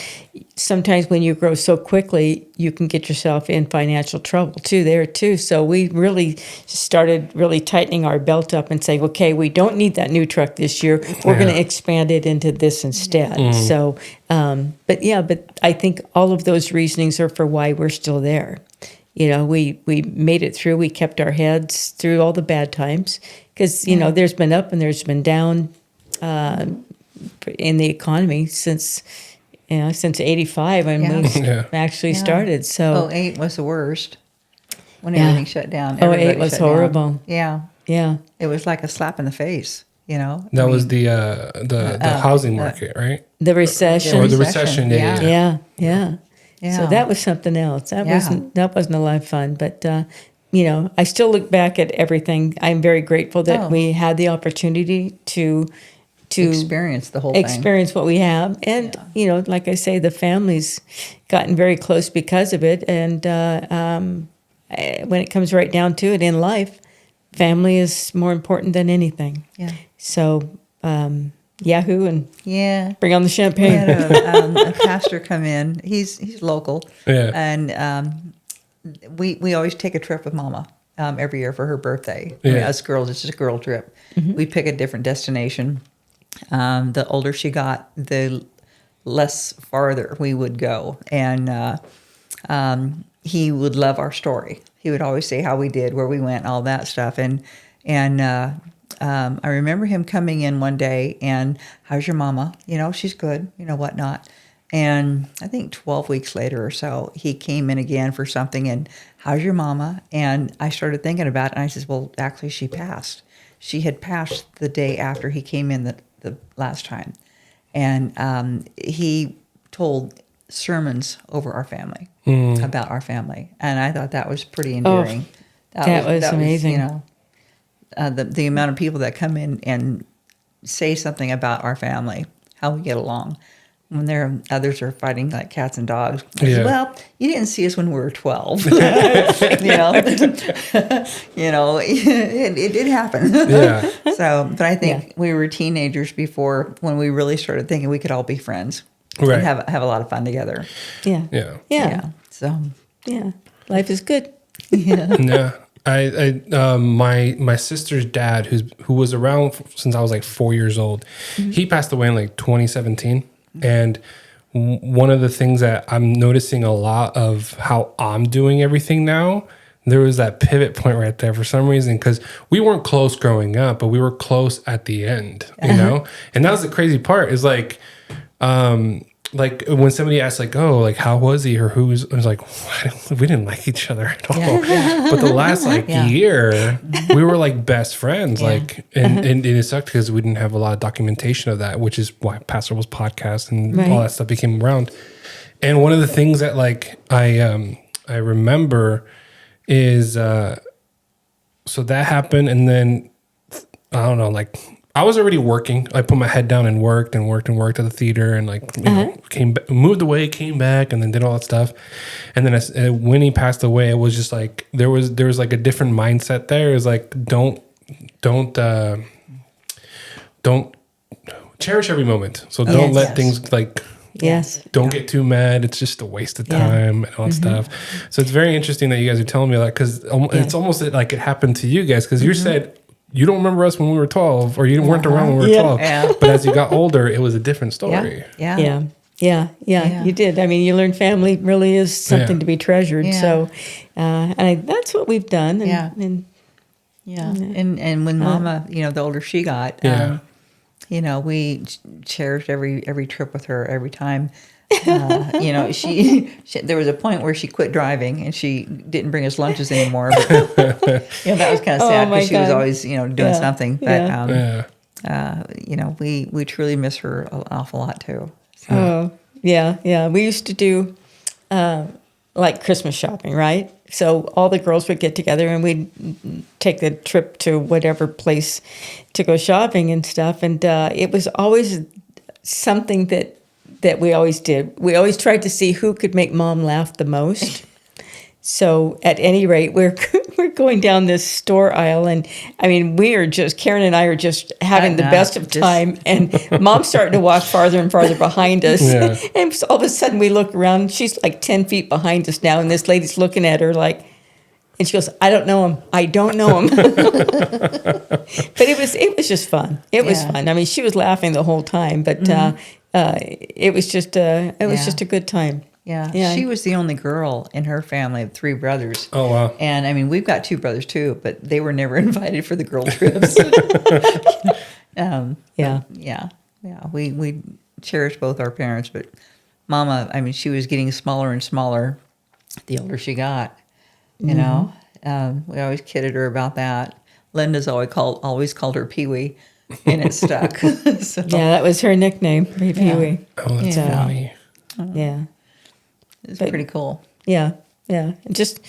sometimes when you grow so quickly, you can get yourself in financial trouble too. So we really started really tightening our belt up and saying, okay, we don't need that new truck this year. We're going to expand it into this instead. So, but I think all of those reasonings are for why we're still there. We made it through. We kept our heads through all the bad times because, there's been up and there's been down in the economy since 85 when we actually started. So 08 was the worst when Yeah. everything shut down. 08 Everybody was shut down. horrible. Yeah. yeah, It was like a slap in the face, That was the housing market, right? the recession. Or the recession. Yeah. Yeah. So that was something else. That wasn't a lot of fun. But I still look back at everything. I'm very grateful that we had the opportunity to experience the whole thing. experience what we have. And, like I say, the family's gotten very close because of it. And when it comes right down to it in life, family is more important than anything. Yeah. So, Yahoo and Yeah. bring on the We champagne. had a pastor come in. He's local. Yeah. And we always take a trip with Mama every year for her birthday. Yeah. Us girls, it's just a girl trip. We pick a different destination. The older she got, the less farther we would go. And he would love our story. He would always say how we did, where we went, all that stuff. And I remember him coming in one day and, how's your mama? She's good, whatnot. And I think 12 weeks later or so, he came in again for something and, how's your mama? And I started thinking about it, and I said, well, actually, she passed. She had passed the day after he came in the last time. And he told sermons over our family, about our family. And I thought that was pretty endearing. That was amazing. The amount of people that come in and say something about our family, how we get along. When others are fighting like cats and dogs. I said, well, you didn't see us when we were 12. It did happen. Yeah. But I think we were teenagers when we really started thinking we could all be friends. Right. And have a lot of fun together. Yeah. Yeah. Yeah. So. Yeah. Life is good. Yeah. Yeah. My sister's dad, who was around since I was like 4 years old, he passed away in like 2017. And one of the things that I'm noticing a lot of how I'm doing everything now, there was that pivot point right there for some reason, because we weren't close growing up, but we were close at the end, you know? And that was the crazy part is like when somebody asks like, oh, like, how was he or I was like, we didn't like each other at all. Yeah. But the last year, we were like best friends. Like, and it sucked because we didn't have a lot of documentation of that, which is why Paso Robles Podcast and all that stuff became around. And one of the things that like I remember is so that happened, and then I don't know, like I was already working. I put my head down and worked at the theater, and like moved away, came back, and then did all that stuff. And then when he passed away, it was just like there was like a different mindset there. It was like don't cherish every moment. So don't let things like don't get too mad. It's just a waste of time and all that stuff. So it's very interesting that you guys are telling me that, because it's almost like it happened to you guys, because you said you don't remember us when we were 12, or you weren't around when we were 12. Yeah. But as you got older, it was a different story. Yeah, you did. I mean, you learned family really is something to be treasured. Yeah. So, and that's what we've done. And when Mama, the older she got, we cherished every trip with her, every time. She there was a point where she quit driving and she didn't bring us lunches anymore. But, that was kind of sad because she was always, doing something. But, we truly miss her an awful lot too. So. Oh, yeah. We used to do like Christmas shopping, right? So all the girls would get together and we'd take the trip to whatever place to go shopping and stuff. And it was always something that we always did. We always tried to see who could make Mom laugh the most. So at any rate, we're going down this store aisle, and I mean, Karen and I are just having the best of time, and Mom's starting to walk farther and farther behind us. Yeah. And all of a sudden we look around, she's like 10 feet behind us now, and this lady's looking at her like, and she goes, I don't know him. But it was just fun. It was fun. I mean, she was laughing the whole time, but it was just a good time. Yeah. She was the only girl in her family of 3 brothers. Oh, wow. And I mean, we've got 2 brothers too, but they were never invited for the girl trips. We cherished both our parents, but Mama, I mean, she was getting smaller and smaller the older she got, we always kidded her about that. Linda's always called her Pee-wee, and it stuck. So, that was her nickname, Pee-wee. Oh, that's funny. Yeah. It's pretty cool. Yeah. Just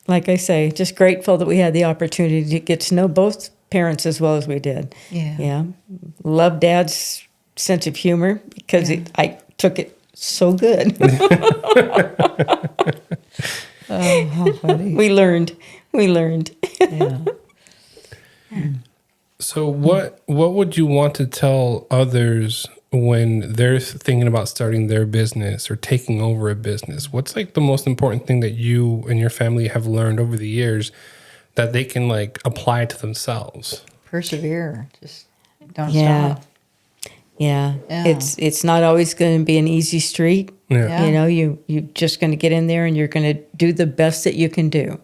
like I say, just grateful that we had the opportunity to get to know both parents as well as we did. Yeah. Love Dad's sense of humor because I took it so good. Oh, how funny. We learned. Yeah. So what would you want to tell others when they're thinking about starting their business or taking over a business? What's like the most important thing that you and your family have learned over the years that they can like apply to themselves? Persevere. Just don't stop. Yeah. Yeah. It's not always going to be an easy street. Yeah. You know, you're just going to get in there and you're going to do the best that you can do.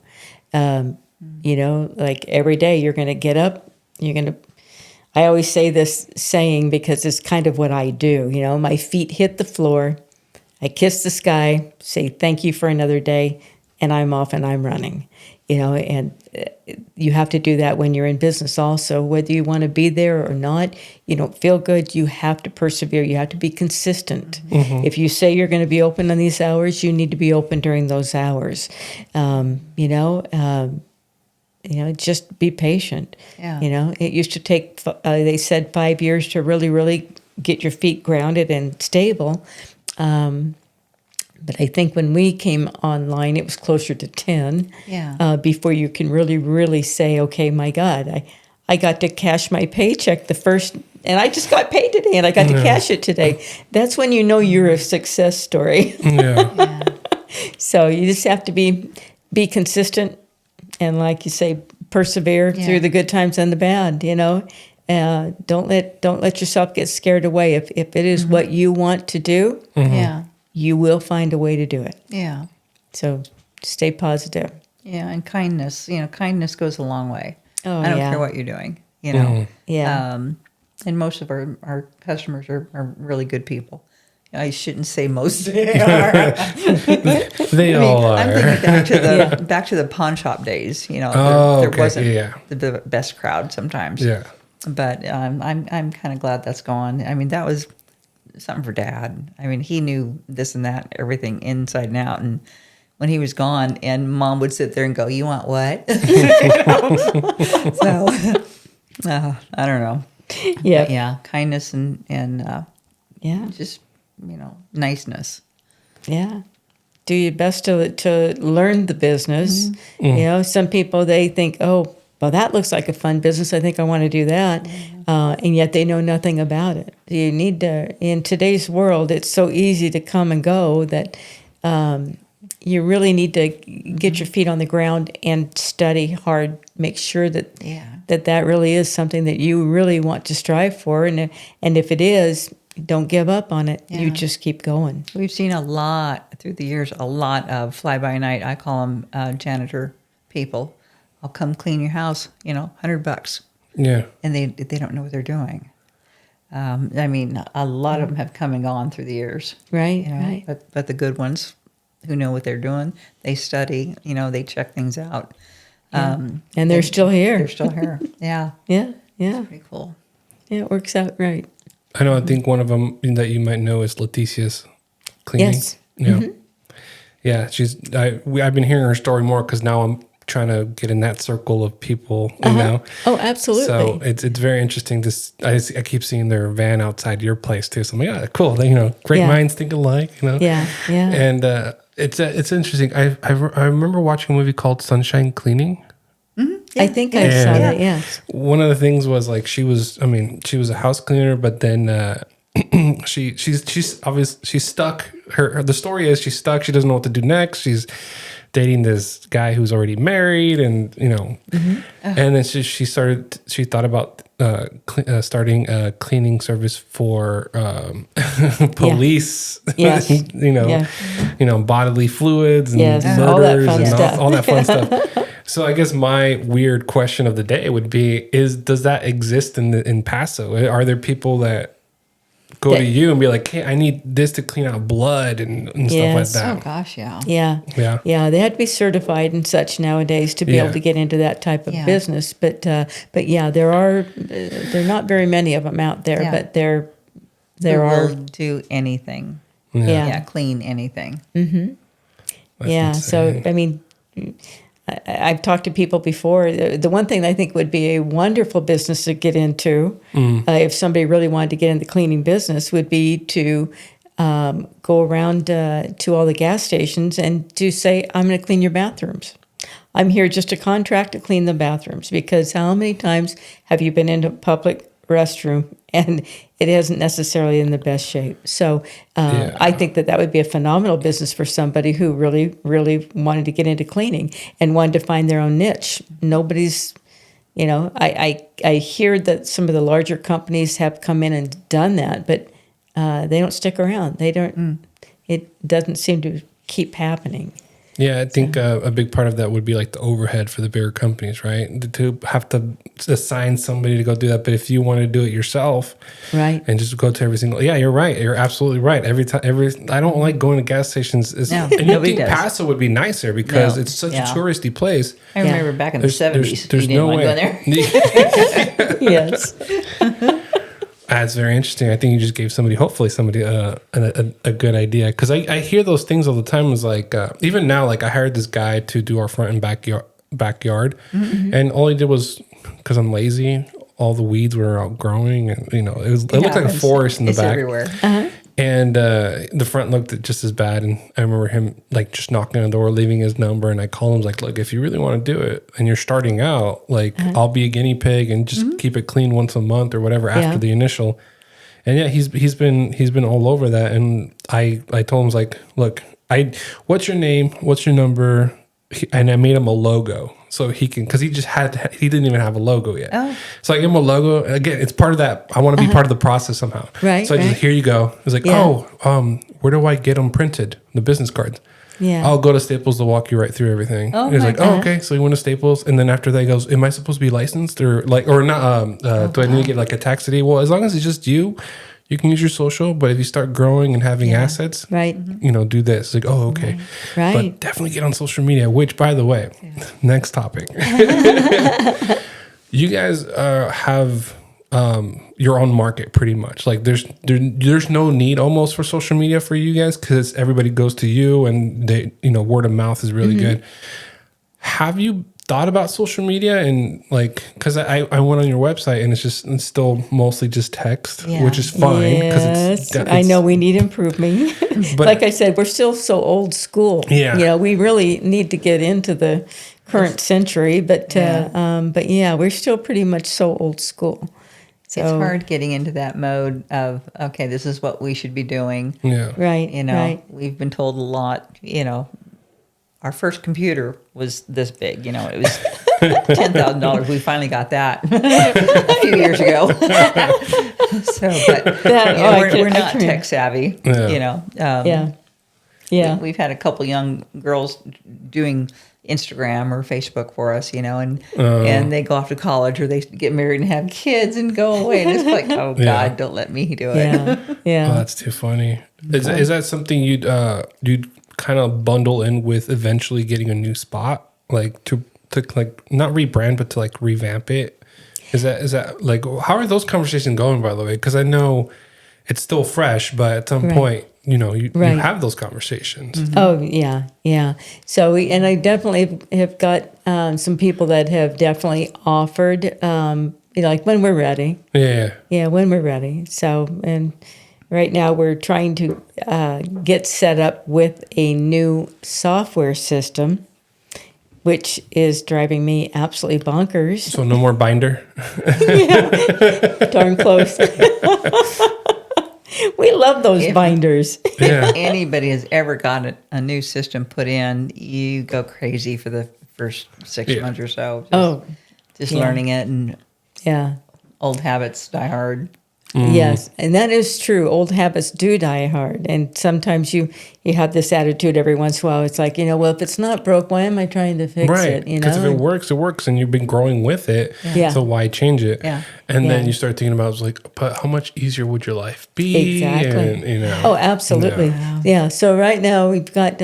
You know, like every day you're going to get up, I always say this saying because it's kind of what I do. You know, my feet hit the floor, I kiss the sky, say thank you for another day, and I'm off and I'm running. You know, and you have to do that when you're in business also, whether you want to be there or not. You don't feel good, you have to persevere. You have to be consistent. If you say you're going to be open on these hours, you need to be open during those hours. Just be patient. Yeah. You know, it used to take, they said 5 years to really, really get your feet grounded and stable. But I think when we came online, it was closer to 10 before you can really, really say, okay, my God, I got to cash my paycheck the first, and I just got paid today, and I got to cash it today. That's when you know you're a success story. Yeah. So you just have to be consistent, and like you say, persevere through the good times and the bad. You know, don't let yourself get scared away. If it is what you want to do, you will find a way to do it. Yeah. So stay positive. Yeah. And kindness, kindness goes a long way. Oh, I don't yeah. care what you're doing, you know. Yeah. And most of our customers are really good people. I shouldn't say most. They are. They all are. I'm thinking back to the pawn shop days. You know, there wasn't the best crowd sometimes. Yeah. But I'm kind of glad that's gone. I mean, that was something for Dad. I mean, he knew this and that, everything inside and out. And when he was gone, and Mom would sit there and go, "You want what?" So I don't know. Yeah. But yeah, kindness and Yeah. just niceness. Yeah. Do your best to learn the business. You know, some people, they think, oh, well, that looks like a fun business. I think I want to do that. And yet they know nothing about it. You need to, in today's world, it's so easy to come and go that you really need to get your feet on the ground and study hard. Make sure that that really is something that you really want to strive for. And if it is, don't give up on it. Yeah. You just keep going. We've seen through the years, a lot of fly-by-night, I call them janitor people. I'll come clean your house, $100. Yeah. And they don't know what they're doing. I mean, a lot of them have come and gone through the years. Right, Right. But the good ones who know what they're doing, they study, they check things out. And they're still here. They're still here. Yeah. Yeah, yeah. Pretty cool. Yeah, it works out right. I know. I think one of them that you might know is Leticia's cleaning. Yes. Yeah. Yeah. I've been hearing her story more because now I'm trying to get in that circle of people. You know. Oh, absolutely. So it's very interesting. I keep seeing their van outside your place too. So I'm like, cool. Great minds think alike. Yeah, yeah. And it's interesting. I remember watching a movie called Sunshine Cleaning. I think I saw that. Yes. One of the things was like she was a house cleaner, but then she's obviously she's stuck. The story is she's stuck. She doesn't know what to do next. She's dating this guy who's already married, and and then she thought about starting a cleaning service for police. Yes. Bodily fluids and murders all that fun stuff. So I guess my weird question of the day would be: does that exist in Paso? Are there people that go to you and be like, "Hey, I need this to clean out blood and stuff like that"? Oh gosh, yeah. Yeah. They have to be certified and such nowadays to be able to get into that type of business. But yeah, there are not very many of them out there. But there are. Will do anything. Yeah. Clean anything. Yeah. Insane. So I mean, I've talked to people before. The one thing I think would be a wonderful business to get into, if somebody really wanted to get in the cleaning business, would be to go around to all the gas stations and to say, I'm going to clean your bathrooms. I'm here just to contract to clean the bathrooms, because how many times have you been into a public restroom and it isn't necessarily in the best shape? So I think that would be a phenomenal business for somebody who really, really wanted to get into cleaning and wanted to find their own niche. Nobody's I hear that some of the larger companies have come in and done that, but they don't stick around. They don't. It doesn't seem to keep happening. Yeah, I think a big part of that would be like the overhead for the bigger companies, right? To have to assign somebody to go do that. But if you want to do it yourself, right, and just go to every single, yeah, you're right. You're absolutely right. I don't like going to gas stations. No, and you nobody think does. Paso would be nicer because No, it's such yeah. a touristy place. I remember back in the 70s. There's you didn't no want way. to go there. yes, That's very interesting. I think you just gave somebody a good idea, because I hear those things all the time. Is like even now, like I hired this guy to do our front and backyard, and all he did was, because I'm lazy, all the weeds were outgrowing, and it looked like a forest in the It's back. everywhere. And the front looked just as bad. And I remember him like just knocking on the door, leaving his number. And I called him like, look, if you really want to do it and you're starting out, like I'll be a guinea pig and just keep it clean once a month or whatever after the initial. And yeah, he's been all over that. And I told him, I was like, look, what's your name? What's your number? And I made him a logo so he can, because he didn't even have a logo yet. Oh. So I gave him a logo. Again, it's part of that. I want to be part of the process somehow. Right, So I just, right. here you go. He's like, where do I get them printed? The business cards. yeah. I'll go to Staples to walk you right through everything. Oh, He's my like, oh, okay. So he went to Staples, and then after that he goes, am I supposed to be licensed or not? Do I need to get like a tax ID? Well, as long as it's just you can use your social. But if you start growing and having assets, Right. do this. It's like, oh, okay. Right. But definitely get on social media. Which, by the way, next topic. You guys have your own market pretty much. Like there's no need almost for social media for you guys, because everybody goes to you, and they word of mouth is really good. Have you thought about social media? And like, because I went on your website and it's still mostly just text, Yeah. which is fine. Yes, I know we need improving. But- like I said, we're still so old school. Yeah. We really need to get into the current century, but we're still pretty much so old school. So, It's hard getting into that mode of, okay, this is what we should be doing. Yeah. Right. Right. We've been told a lot, our first computer was this big, it was $10,000. We finally got that a few years ago. We're not tech savvy, Yeah. We've had a couple young girls doing Instagram or Facebook for us, and they go off to college or they get married and have kids and go away. And it's like, oh God, don't let me do it. Yeah. Yeah. Oh, that's too funny. Is that something you'd kind of bundle in with eventually getting a new spot, like to like not rebrand but to like revamp it? Is that like, how are those conversations going, by the way? Because I know it's still fresh, but at some point, you have those conversations. Mm-hmm. Oh yeah, yeah. So I definitely have got some people that have definitely offered, like when we're ready. Yeah. Yeah, when we're ready. So, and right now we're trying to get set up with a new software system, which is driving me absolutely bonkers. So no more binder. Darn close. We love those binders. Yeah. If anybody has ever got a new system put in, you go crazy for the first 6 months or so. Just learning it, and Yeah. old habits die hard. Yes, and that is true. Old habits do die hard, and sometimes you have this attitude every once in a while. It's like, well, if it's not broke, why am I trying to fix Right. it? Because if it works, and you've been growing with it, Yeah. so why change it? Yeah. And then Yeah. you start thinking about, like, but how much easier would your life be? Exactly. And, Oh, absolutely. Yeah. So right now we've got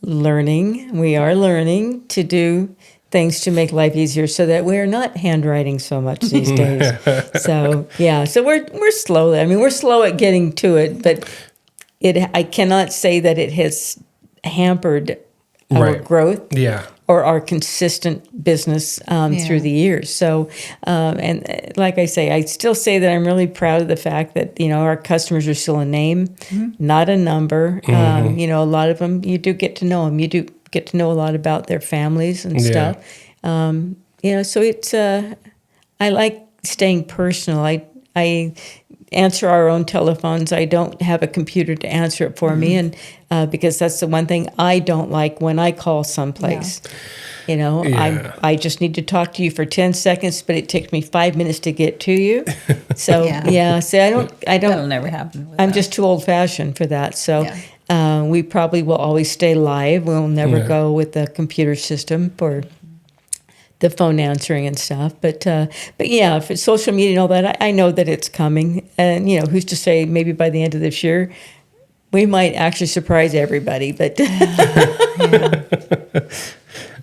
learning. We are learning to do things to make life easier, so that we're not handwriting so much these days. So yeah. So we're slow. I mean, we're slow at getting to it, but I cannot say that it has hampered our growth. Yeah. Or our consistent business through the years. So, and like I say, I still say that I'm really proud of the fact that, our customers are still a name, not a number. A lot of them, you do get to know them. You do get to know a lot about their families and stuff. So it's, I like staying personal. answer our own telephones. I don't have a computer to answer it for me, and because that's the one thing I don't like when I call someplace. You know, I just need to talk to you for 10 seconds, but it takes me 5 minutes to get to you. So see, I don't. That'll never happen. I'm just too old fashioned for that. So we probably will always stay live. We'll never go with the computer system for the phone answering and stuff. But yeah, for social media and all that, I know that it's coming. And you know, who's to say? Maybe by the end of this year, we might actually surprise everybody. But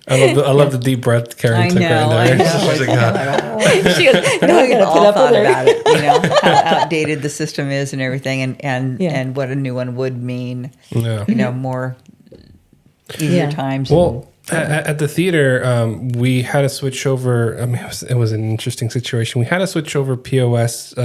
I love the deep breath Karen took right there. She's like, she goes, no, I got to put up with her. About it, you know, how outdated the system is and everything, and what a new one would mean. Yeah. You know, more easier times. Well, at the theater, we had to switch over. I mean, it was an interesting situation. We had to switch over POS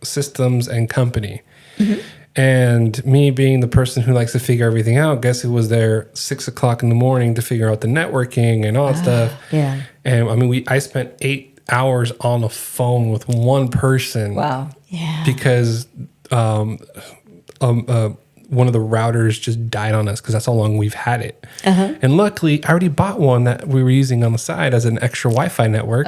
systems and company. Mm-hmm. And me being the person who likes to figure everything out, guess who was there 6 o'clock in the morning to figure out the networking and all that stuff. Yeah. And I mean, I spent 8 hours on the phone with one person. Wow. Yeah. Because one of the routers just died on us because that's how long we've had it. And luckily, I already bought one that we were using on the side as an extra Wi-Fi network.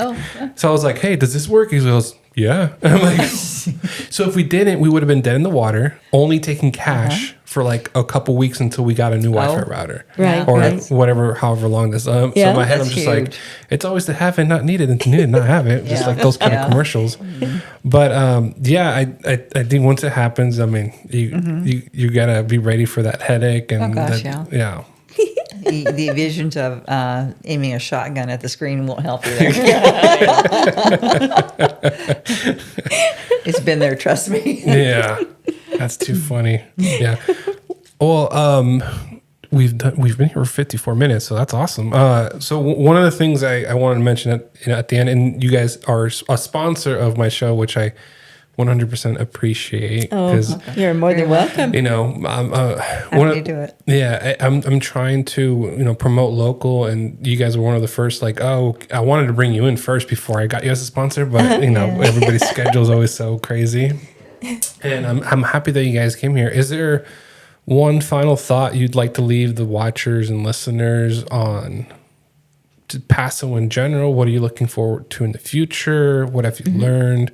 So I was like, hey, does this work? He goes, yeah. And I'm like, so if we didn't, we would have been dead in the water, only taking cash for like a couple weeks until we got a new Wi-Fi router. Right. Or whatever, however long this. So in my head, I'm just like, it's always to have it, not need it, and to need it, not have it. Just like those kind of commercials. But I think once it happens, I mean, you gotta be ready for that headache. And the visions of aiming a shotgun at the screen won't help you there. It's been there, trust me. Yeah, that's too funny. Yeah. Well, we've been here for 54 minutes, so that's awesome. So one of the things I wanted to mention at the end, and you guys are a sponsor of my show, which I 100% appreciate. You're more than welcome. You know, Happy to do it. Yeah, I'm trying to promote local, and you guys were one of the first. Like, I wanted to bring you in first before I got you as a sponsor, but everybody's schedule is always so crazy. And I'm happy that you guys came here. Is there one final thought you'd like to leave the watchers and listeners on to Paso in general? What are you looking forward to in the future? What have you learned?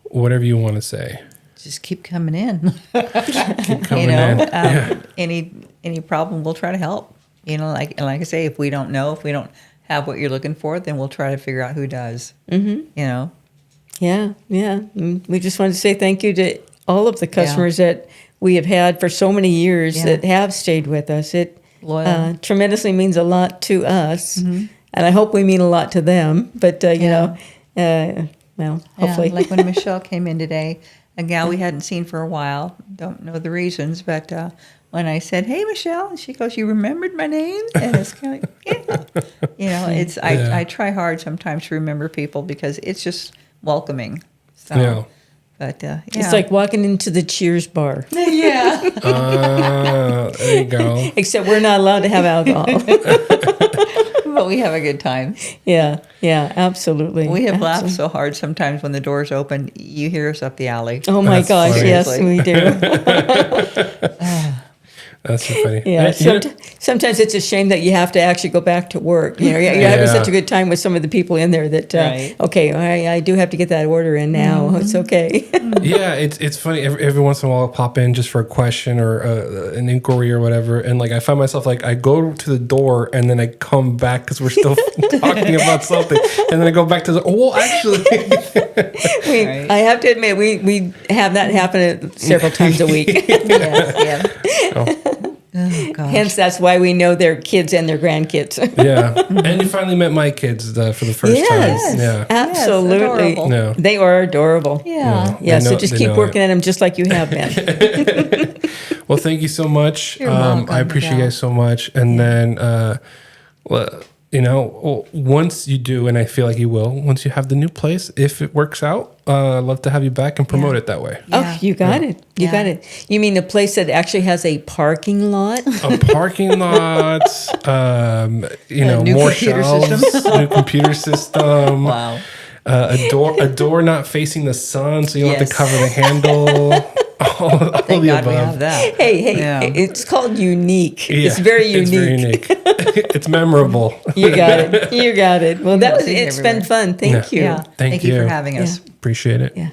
Whatever you want to say. Just keep coming in. Keep coming in. Any problem, we'll try to help. You know, like I say, if we don't have what you're looking for, then we'll try to figure out who does. You know. Yeah. We just want to say thank you to all of the customers that we have had for so many years that have stayed with us. It tremendously means a lot to us, and I hope we mean a lot to them. But well, hopefully. Like when Michelle came in today, a gal we hadn't seen for a while. Don't know the reasons, but when I said, "Hey, Michelle," and she goes, "You remembered my name?" And it's kind of like, you know, it's I try hard sometimes to remember people because it's just welcoming. So, but it's like walking into the Cheers bar. Yeah. There you go. Except we're not allowed to have alcohol. But we have a good time. Yeah, absolutely. We have laughed so hard sometimes when the doors open. You hear us up the alley. Oh my gosh, funny. Yes, we do. That's so funny. Yeah, sometimes it's a shame that you have to actually go back to work. You know, you're having such a good time with some of the people in there that, okay, I do have to get that order in now. It's okay. Yeah, it's funny. Every once in a while, I'll pop in just for a question or an inquiry or whatever. And like I find myself like I go to the door and then I come back because we're still talking about something. And then I go back to actually. I have to admit, we have that happen several times a week. Oh, gosh. Hence, that's why we know their kids and their grandkids. And you finally met my kids for the first time. Yeah, absolutely. Yes, they are adorable. Yeah. So just keep working at them just like you have been. Well, thank you so much. You're welcome, I appreciate you guys so much. And then, once you do, and I feel like you will, once you have the new place, if it works out, I'd love to have you back and promote it that way. Oh, you got it. You got it. You mean the place that actually has a parking lot? A parking lot, new more computer shelves, system. new computer system. Wow. A door not facing the sun, so you don't have to Yes. cover the handle. all Thank the God we above. have that. Hey, Yeah. it's called unique. Yeah, It's very unique. It's very unique. It's memorable. You got it. You got it. Well, It's it's been everywhere. fun. Thank you. Yeah. Thank you you. for having us. Appreciate it. Yeah.